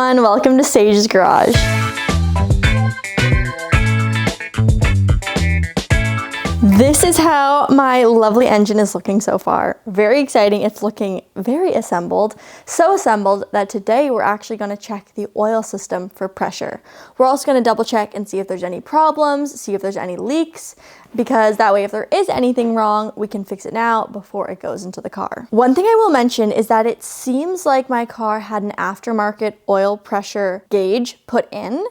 everyone, welcome to Sage's Garage. This is how my lovely engine is looking so far. Very exciting. It's looking very assembled. So assembled that today we're actually going to check the oil system for pressure. We're also going to double check and see if there's any problems, see if there's any leaks, because that way if there is anything wrong, we can fix it now before it goes into the car. One thing I will mention is that it seems like my car had an aftermarket oil pressure gauge put in.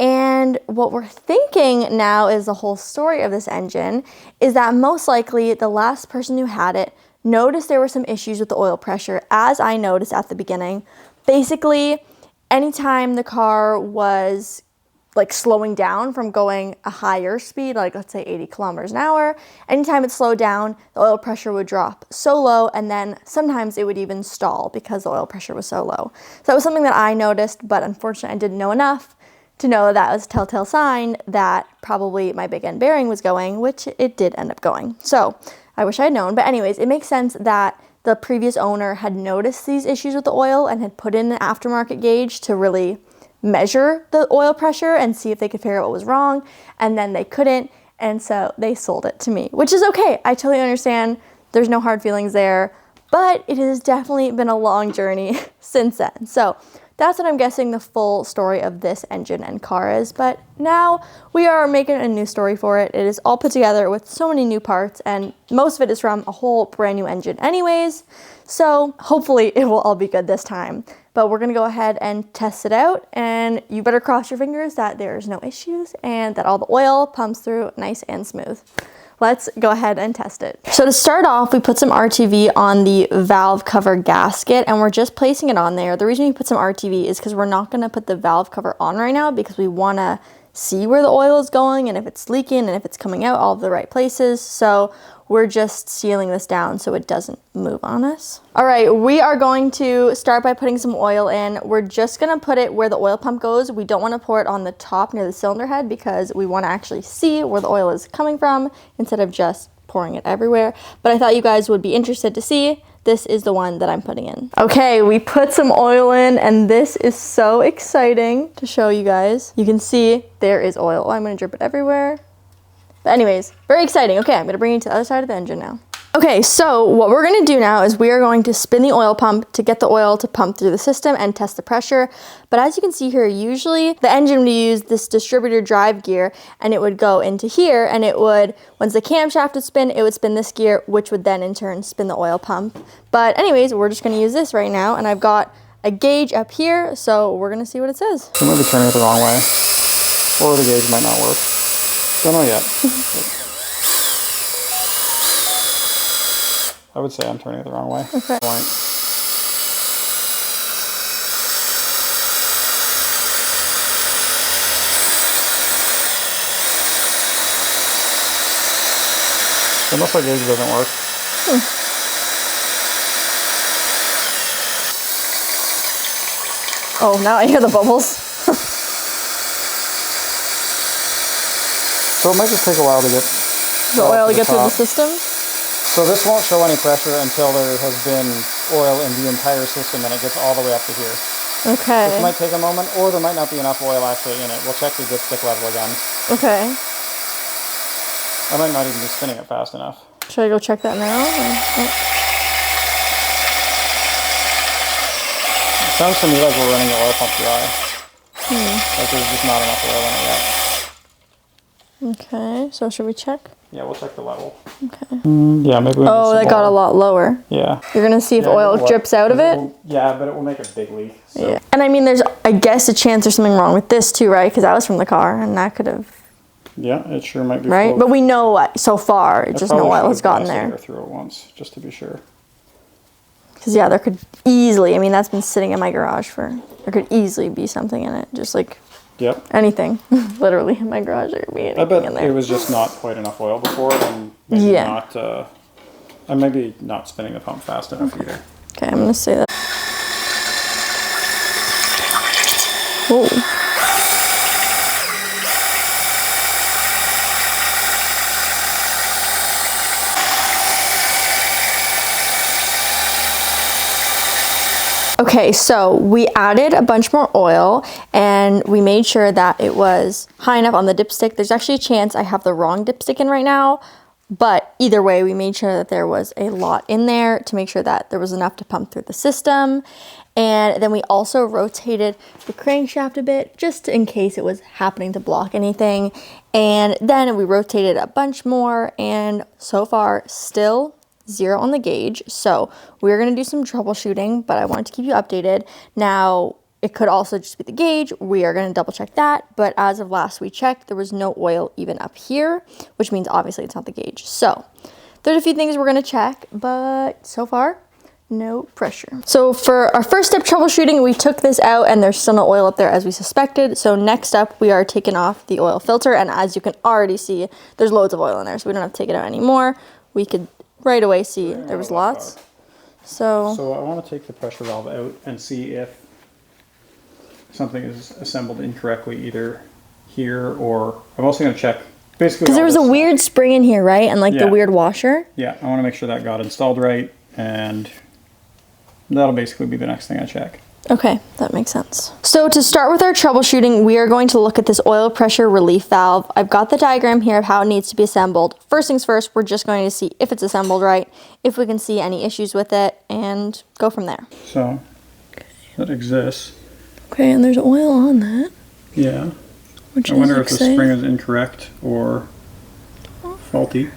And what we're thinking now is the whole story of this engine is that most likely the last person who had it noticed there were some issues with the oil pressure, as I noticed at the beginning. Basically, anytime the car was like slowing down from going a higher speed, like let's say 80 kilometers an hour, anytime it slowed down, the oil pressure would drop so low, and then sometimes it would even stall because the oil pressure was so low. So that was something that I noticed, but unfortunately I didn't know enough to know that was a telltale sign that probably my big end bearing was going, which it did end up going. So I wish I had known, but anyways, it makes sense that the previous owner had noticed these issues with the oil and had put in an aftermarket gauge to really measure the oil pressure and see if they could figure out what was wrong, and then they couldn't, and so they sold it to me, which is okay. I totally understand. There's no hard feelings there, but it has definitely been a long journey since then. So that's what I'm guessing the full story of this engine and car is, but now we are making a new story for it. It is all put together with so many new parts, and most of it is from a whole brand new engine anyways, so hopefully it will all be good this time. But we're gonna go ahead and test it out, and you better cross your fingers that there's no issues and that all the oil pumps through nice and smooth. Let's go ahead and test it. So to start off, we put some RTV on the valve cover gasket, and we're just placing it on there. The reason we put some RTV is because we're not gonna put the valve cover on right now because we wanna see where the oil is going and if it's leaking and if it's coming out all of the right places. So we're just sealing this down so it doesn't move on us. All right, we are going to start by putting some oil in. We're just gonna put it where the oil pump goes. We don't wanna pour it on the top near the cylinder head because we wanna actually see where the oil is coming from instead of just pouring it everywhere. But I thought you guys would be interested to see. This is the one that I'm putting in. Okay, we put some oil in, and this is so exciting to show you guys. You can see there is oil. Oh, I'm gonna drip it everywhere. But anyways, very exciting. Okay, I'm gonna bring you to the other side of the engine now. Okay, so what we're gonna do now is we are going to spin the oil pump to get the oil to pump through the system and test the pressure. But as you can see here, usually the engine would use this distributor drive gear, and it would go into here, and it would, once the camshaft would spin, it would spin this gear, which would then in turn spin the oil pump. But anyways, we're just gonna use this right now, and I've got a gauge up here, so we're gonna see what it says. You might be turning it the wrong way, or the gauge might not work. Don't know yet. I would say I'm turning it the wrong way. Okay. Point. It looks like gauge doesn't work. Oh, now I hear the bubbles. So it might just take a while to get The oil to get through the system? So this won't show any pressure until there has been oil in the entire system and it gets all the way up to here. Okay. This might take a moment, or there might not be enough oil actually in it. We'll check the dipstick level again. Okay. I might not even be spinning it fast enough. Should I go check that now? It sounds to me like we're running the oil pump dry. Like there's just not enough oil in it yet. Okay, so should we check? Yeah, we'll check the level. Okay. Yeah, maybe we need Oh, some that got a more. lot lower. Yeah. You're gonna see if oil drips out of it? Yeah, but it will make a big leak. So. Yeah. And I mean, there's, I guess, a chance there's something wrong with this too, right? Because that was from the car, and that could have... Yeah, it sure might be. Right? But we know what, so far, it's just no oil has gotten there. Through it once, just to be sure. Because yeah, there could easily, I mean, that's been sitting in my garage for, there could easily be something in it, just like Yep. anything. Literally in my garage, there could be anything I bet in there. it was just not quite enough oil before, and maybe not, and maybe not spinning the pump fast enough either. Okay, I'm gonna say that. Whoa. Okay, so we added a bunch more oil and we made sure that it was high enough on the dipstick. There's actually a chance I have the wrong dipstick in right now, but either way, we made sure that there was a lot in there to make sure that there was enough to pump through the system. And then we also rotated the crankshaft a bit just in case it was happening to block anything. And then we rotated a bunch more, and so far still 0 on the gauge. So we're going to do some troubleshooting, but I wanted to keep you updated. Now, it could also just be the gauge. We are going to double check that. But as of last we checked, there was no oil even up here, which means obviously it's not the gauge. So there's a few things we're going to check, but so far, no pressure. So for our first step troubleshooting, we took this out and there's still no oil up there as we suspected. So next up, we are taking off the oil filter. And as you can already see, there's loads of oil in there. So we don't have to take it out anymore. We could right away see there was lots. So I want to take the pressure valve out and see if something is assembled incorrectly either here, or I'm also going to check basically because there was a weird spring in here, right? And like the weird washer. Yeah, I want to make sure that got installed right, and that'll basically be the next thing I check. Okay, that makes sense. So to start with our troubleshooting, we are going to look at this oil pressure relief valve. I've got the diagram here of how it needs to be assembled. First things first, we're just going to see if it's assembled right, if we can see any issues with it, and go from there. So, that exists. Okay, and there's oil on that. Yeah. Which I wonder if the spring is incorrect or faulty.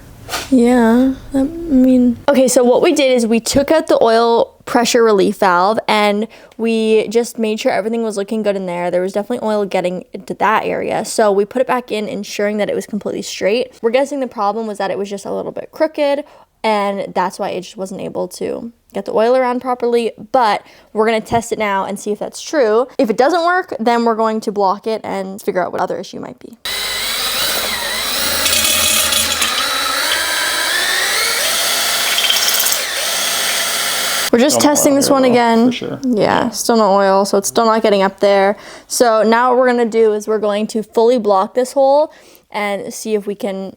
Yeah, I mean... Okay, so what we did is we took out the oil pressure relief valve and we just made sure everything was looking good in there. There was definitely oil getting into that area. So we put it back in, ensuring that it was completely straight. We're guessing the problem was that it was just a little bit crooked, and that's why it just wasn't able to get the oil around properly. But we're going to test it now and see if that's true. If it doesn't work, then we're going to block it and figure out what other issue might be. We're just testing this one again. For sure. Yeah, still no oil, so it's still not getting up there. So now what we're gonna do is we're going to fully block this hole and see if we can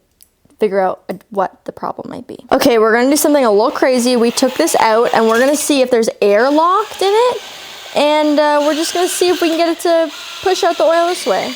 figure out what the problem might be. Okay, we're gonna do something a little crazy. We took this out and we're gonna see if there's air locked in it. And we're just gonna see if we can get it to push out the oil this way.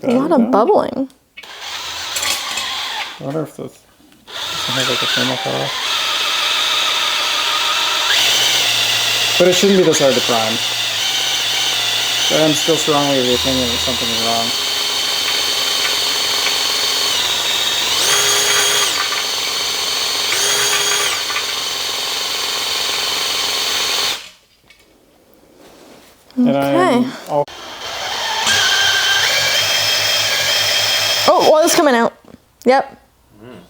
A lot of bubbling. I wonder if this has like a thermal cut off. But it shouldn't be this hard to prime. But I'm still strongly of the opinion that something is wrong. Okay. Oh, oil's coming out. Yep.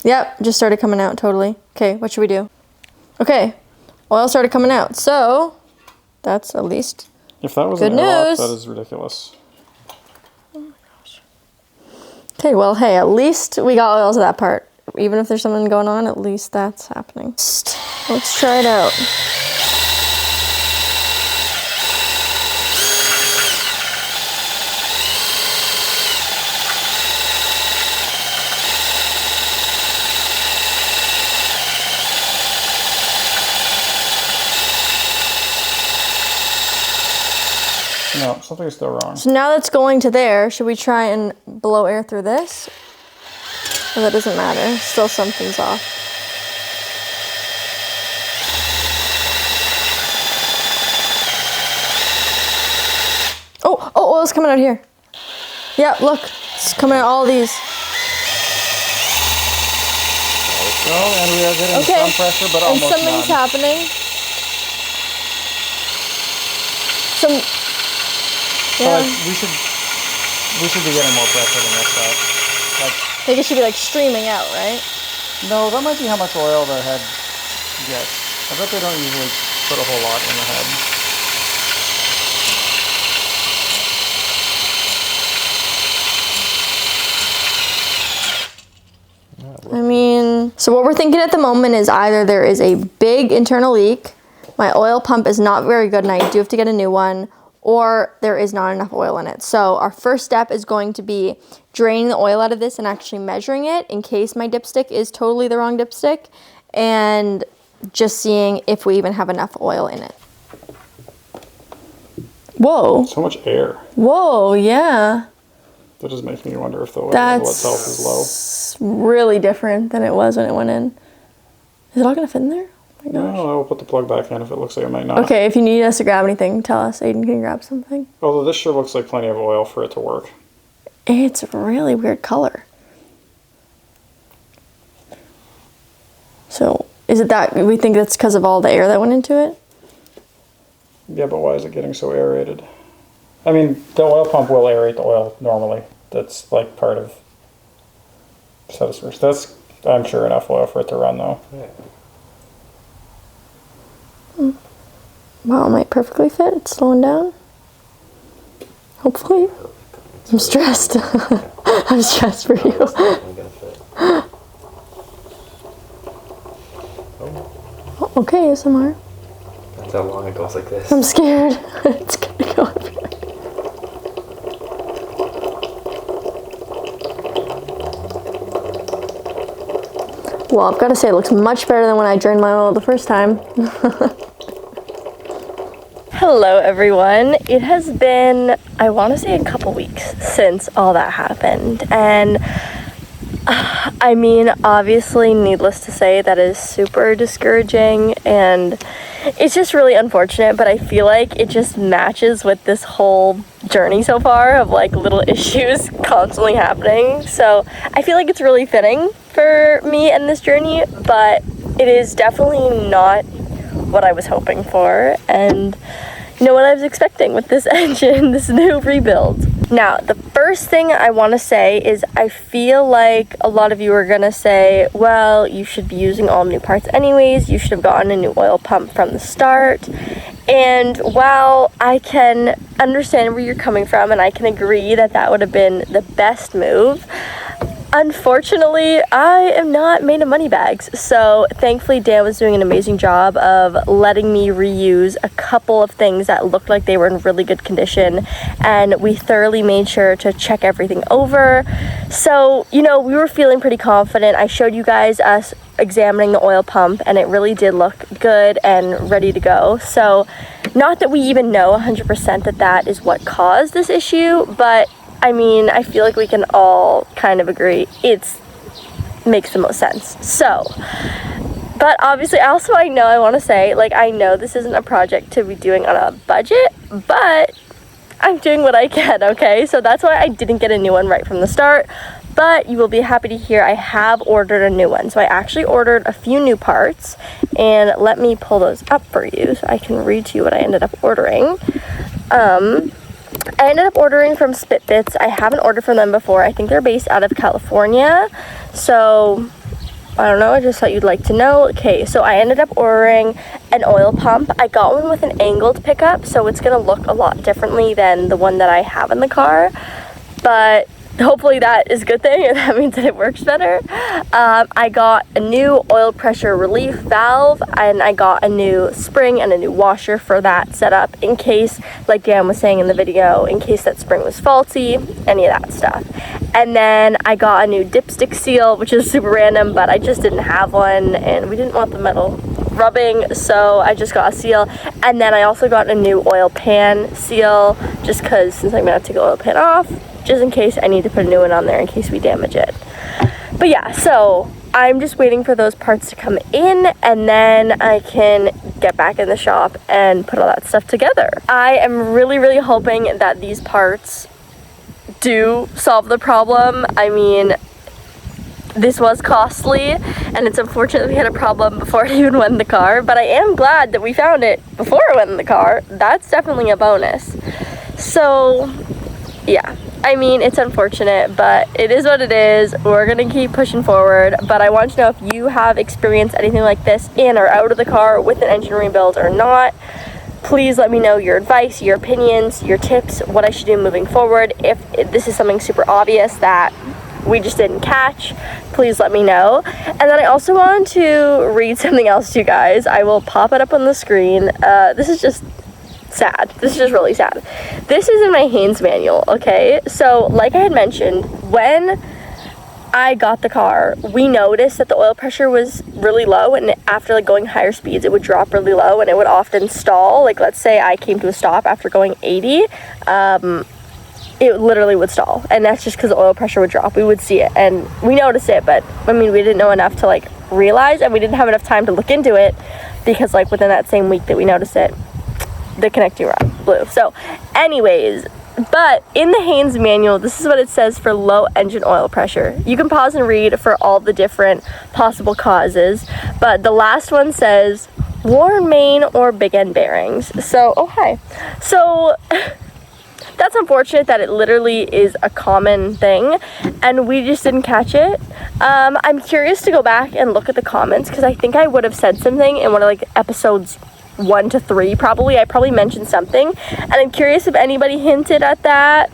Yep, just started coming out totally. Okay, what should we do? Okay, oil started coming out. So, that's at least if that was good an airlock, news. that is ridiculous. Oh my gosh. Okay, well, hey, at least we got oil to that part. Even if there's something going on, at least that's happening. Let's try it out. No, something's still wrong. So now that's going to there, should we try and blow air through this? Or that doesn't matter, still something's off. Oh, oil's coming out here. Yeah, look, it's coming out all these. Oh, and we are getting some pressure, but almost none. And something's happening. Yeah. Like, we should be getting more pressure than this stuff. I think it should be like streaming out, right? No, that might be how much oil the head get. I bet they don't usually put a whole lot in the head. I mean, so what we're thinking at the moment is either there is a big internal leak, my oil pump is not very good and I do have to get a new one, or there is not enough oil in it. So our first step is going to be draining the oil out of this and actually measuring it in case my dipstick is totally the wrong dipstick, and just seeing if we even have enough oil in it. Whoa. So much air. Whoa, yeah. That just makes me wonder if the oil level itself is low. That's really different than it was when it went in. Is it all gonna fit in there? Oh my gosh. No, I'll put the plug back in if it looks like it might not. Okay, if you need us to grab anything, tell us. Aiden can grab something. Although this sure looks like plenty of oil for it to work. It's a really weird color. So, is it that we think that's because of all the air that went into it? Yeah, but why is it getting so aerated? I mean, the oil pump will aerate the oil normally. That's like part of That's, I'm sure, enough oil for it to run though. Yeah. Wow, it might perfectly fit. It's slowing down. Hopefully. I'm stressed. I'm stressed for you. Oh, okay, ASMR. That's how long it goes like this. I'm scared. It's gonna go everywhere. Well, I've got to say it looks much better than when I drained my oil the first time. Hello everyone. It has been, I want to say, a couple weeks since all that happened, and I mean, obviously, needless to say, that is super discouraging, and it's just really unfortunate, but I feel like it just matches with this whole journey so far of like little issues constantly happening. So I feel like it's really fitting for me and this journey, but it is definitely not what I was hoping for, and you know what I was expecting with this engine, this new rebuild. Now, the first thing I want to say is I feel like a lot of you are going to say, well, you should be using all new parts anyways, you should have gotten a new oil pump from the start. And while I can understand where you're coming from and I can agree that that would have been the best move, unfortunately, I am not made of money bags. So thankfully, Dan was doing an amazing job of letting me reuse a couple of things that looked like they were in really good condition. And we thoroughly made sure to check everything over. So, you know, we were feeling pretty confident. I showed you guys us examining the oil pump and it really did look good and ready to go. So not that we even know 100% that that is what caused this issue, but I mean, I feel like we can all kind of agree it makes the most sense. So, but obviously also I want to say, like, I know this isn't a project to be doing on a budget, but I'm doing what I can, okay? So that's why I didn't get a new one right from the start, but you will be happy to hear I have ordered a new one. So I actually ordered a few new parts, and let me pull those up for you so I can read to you what I ended up ordering. I ended up ordering from Spit Bits. I haven't ordered from them before. I think they're based out of California. So, I don't know. I just thought you'd like to know. Okay, so I ended up ordering an oil pump. I got one with an angled pickup, so it's going to look a lot differently than the one that I have in the car. But hopefully that is a good thing, and that means that it works better. I got a new oil pressure relief valve, and I got a new spring and a new washer for that setup in case, like Dan was saying in the video, in case that spring was faulty, any of that stuff. And then I got a new dipstick seal, which is super random, but I just didn't have one, and we didn't want the metal rubbing, so I just got a seal. And then I also got a new oil pan seal, just because since I'm gonna take the oil pan off, just in case I need to put a new one on there in case we damage it. But yeah, so I'm just waiting for those parts to come in, and then I can get back in the shop and put all that stuff together. I am really, really hoping that these parts do solve the problem. I mean, this was costly, and it's unfortunate we had a problem before it even went in the car, but I am glad that we found it before it went in the car. That's definitely a bonus. So yeah, I mean, it's unfortunate, but it is what it is. We're gonna keep pushing forward, but I want to know if you have experienced anything like this in or out of the car with an engine rebuild or not. Please let me know your advice, your opinions, your tips, what I should do moving forward. If this is something super obvious that we just didn't catch, please let me know. And then I also want to read something else to you guys. I will pop it up on the screen. This is just sad. This is just really sad. This is in my Haynes manual, okay? So, like I had mentioned, when I got the car, we noticed that the oil pressure was really low, and after like going higher speeds, it would drop really low, and it would often stall. Like, let's say I came to a stop after going 80, it literally would stall, and that's just because the oil pressure would drop. We would see it, and we noticed it, but I mean, we didn't know enough to like realize, and we didn't have enough time to look into it, because like within that same week that we noticed it, the connecting rod blew. So anyways, but in the Haynes manual, this is what it says for low engine oil pressure. You can pause and read for all the different possible causes, but the last one says worn main or big end bearings. So, oh hi. So that's unfortunate that it literally is a common thing and we just didn't catch it. I'm curious to go back and look at the comments, because I think I would have said something in one of like episodes 1 to 3 probably. I probably mentioned something, and I'm curious if anybody hinted at that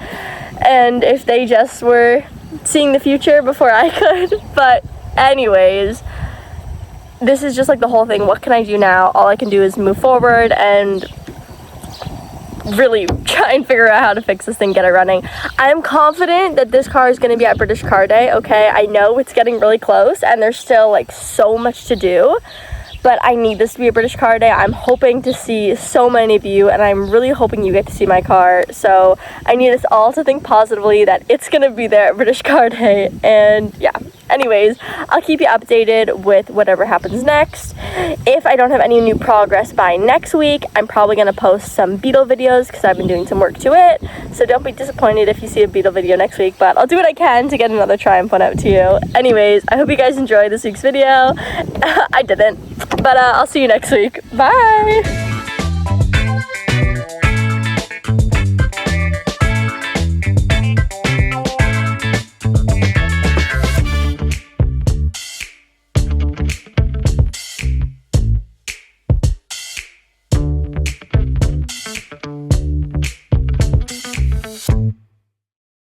and if they just were seeing the future before I could. But anyways, this is just like the whole thing. What can I do now? All I can do is move forward and really try and figure out how to fix this thing, get it running. I'm confident that this car is going to be at British Car Day, okay? I know it's getting really close and there's still like so much to do, but I need this to be a British Car Day. I'm hoping to see so many of you, and I'm really hoping you get to see my car. So I need us all to think positively that it's gonna be there at British Car Day. And yeah, anyways, I'll keep you updated with whatever happens next. If I don't have any new progress by next week, I'm probably gonna post some Beetle videos because I've been doing some work to it. So don't be disappointed if you see a Beetle video next week, but I'll do what I can to get another Triumph one out to you. Anyways, I hope you guys enjoyed this week's video. I didn't. But I'll see you next week. Bye!